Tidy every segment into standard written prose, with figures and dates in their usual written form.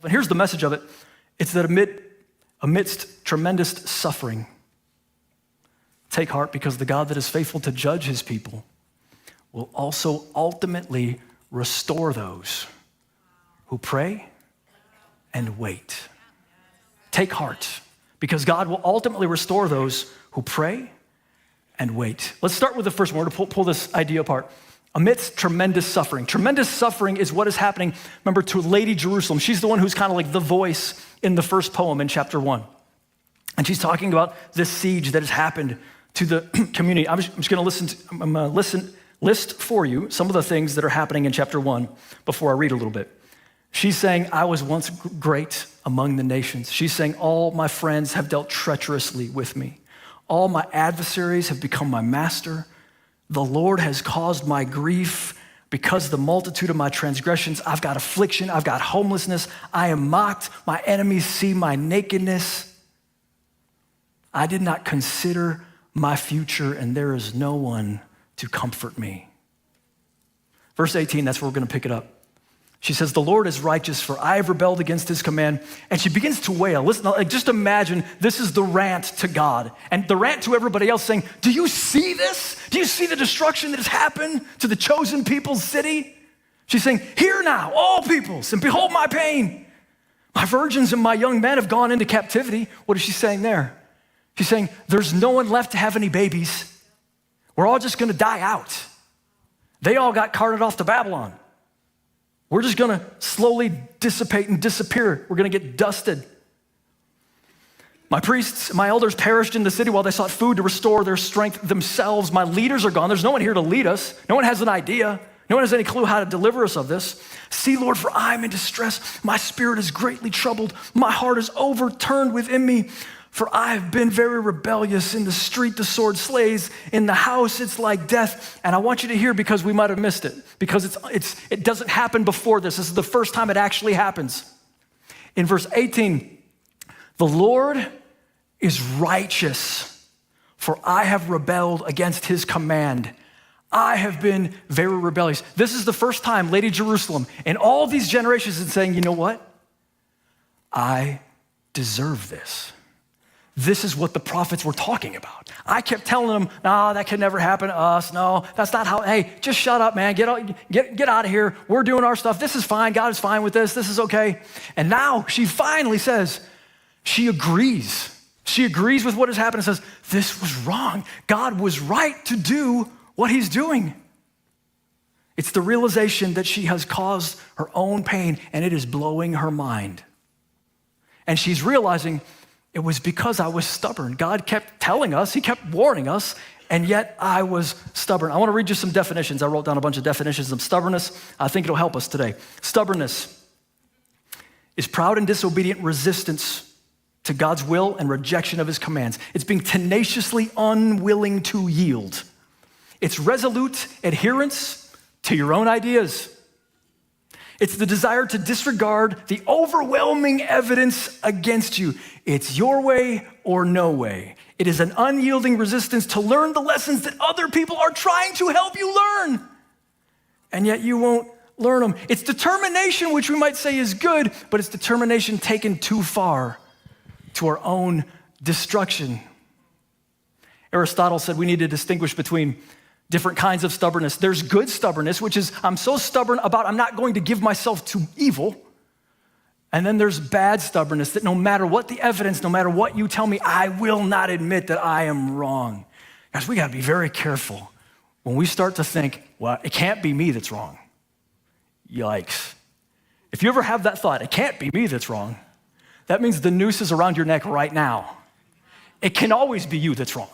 And here's the message of it. It's that amidst tremendous suffering, take heart, because the God that is faithful to judge his people will also ultimately restore those who pray and wait. Take heart, because God will ultimately restore those who pray and wait. Let's start with the first one. We're going to pull this idea apart. Amidst tremendous suffering. Tremendous suffering is what is happening, remember, to Lady Jerusalem. She's the one who's kind of like the voice in the first poem in chapter 1. And she's talking about this siege that has happened to the community. I'm just going to list for you some of the things that are happening in chapter 1 before I read a little bit. She's saying, I was once great among the nations. She's saying, all my friends have dealt treacherously with me. All my adversaries have become my master. The Lord has caused my grief because of the multitude of my transgressions. I've got affliction. I've got homelessness. I am mocked. My enemies see my nakedness. I did not consider my future, and there is no one to comfort me. Verse 18, that's where we're going to pick it up. She says, the Lord is righteous, for I have rebelled against his command. And she begins to wail. Listen, like, just imagine this is the rant to God. And the rant to everybody else saying, do you see this? Do you see the destruction that has happened to the chosen people's city? She's saying, hear now, all peoples, and behold my pain. My virgins and my young men have gone into captivity. What is she saying there? She's saying, there's no one left to have any babies. We're all just going to die out. They all got carted off to Babylon. We're just going to slowly dissipate and disappear. We're going to get dusted. My priests, my elders perished in the city while they sought food to restore their strength themselves. My leaders are gone. There's no one here to lead us. No one has an idea. No one has any clue how to deliver us of this. See, Lord, for I am in distress. My spirit is greatly troubled. My heart is overturned within me. For I have been very rebellious. In the street, the sword slays. In the house, it's like death. And I want you to hear, because we might have missed it, because it doesn't happen before this. This is the first time it actually happens. In verse 18, the Lord is righteous, for I have rebelled against his command. I have been very rebellious. This is the first time Lady Jerusalem in all these generations is saying, you know what? I deserve this. This is what the prophets were talking about. I kept telling them, no, that could never happen to us. No, that's not how, hey, just shut up, man. Get out of here. We're doing our stuff. This is fine. God is fine with this. This is okay. And now she finally says, she agrees. She agrees with what has happened and says, this was wrong. God was right to do what he's doing. It's the realization that she has caused her own pain, and it is blowing her mind. And she's realizing, it was because I was stubborn. God kept telling us, he kept warning us, and yet I was stubborn. I want to read you some definitions. I wrote down a bunch of definitions of stubbornness. I think it'll help us today. Stubbornness is proud and disobedient resistance to God's will and rejection of his commands. It's being tenaciously unwilling to yield. It's resolute adherence to your own ideas. It's the desire to disregard the overwhelming evidence against you. It's your way or no way. It is an unyielding resistance to learn the lessons that other people are trying to help you learn, and yet you won't learn them. It's determination, which we might say is good, but it's determination taken too far to our own destruction. Aristotle said we need to distinguish between different kinds of stubbornness. There's good stubbornness, which is I'm so stubborn about I'm not going to give myself to evil. And then there's bad stubbornness that no matter what the evidence, no matter what you tell me, I will not admit that I am wrong. Guys, we got to be very careful when we start to think, well, it can't be me that's wrong. Yikes. If you ever have that thought, it can't be me that's wrong, that means the noose is around your neck right now. It can always be you that's wrong.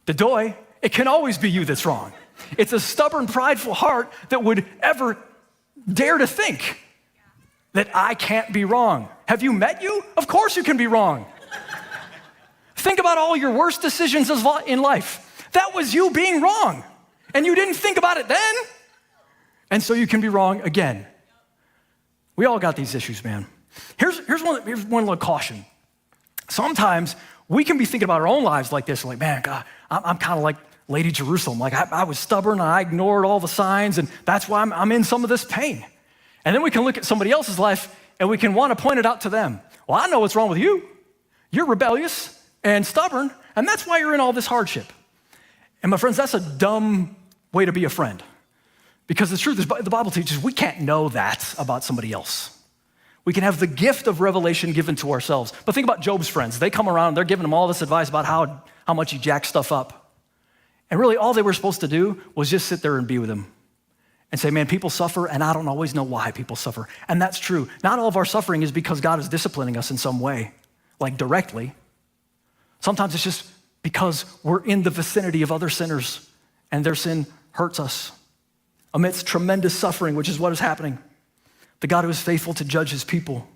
The doy, it can always be you that's wrong. It's a stubborn, prideful heart that would ever dare to think that I can't be wrong. Have you met you? Of course you can be wrong. Think about all your worst decisions in life. That was you being wrong, and you didn't think about it then, and so you can be wrong again. We all got these issues, man. Here's one little caution. Sometimes we can be thinking about our own lives like this, like, man, God, I'm kind of like Lady Jerusalem. Like I was stubborn and I ignored all the signs, and that's why I'm in some of this pain. And then we can look at somebody else's life and we can want to point it out to them. Well, I know what's wrong with you. You're rebellious and stubborn, and that's why you're in all this hardship. And my friends, that's a dumb way to be a friend. Because the truth is, the Bible teaches we can't know that about somebody else. We can have the gift of revelation given to ourselves. But think about Job's friends. They come around, they're giving him all this advice about how much he jacks stuff up. And really all they were supposed to do was just sit there and be with him and say, man, people suffer, and I don't always know why people suffer. And that's true. Not all of our suffering is because God is disciplining us in some way, like directly. Sometimes it's just because we're in the vicinity of other sinners and their sin hurts us. Amidst tremendous suffering, which is what is happening, the God who is faithful to judge his people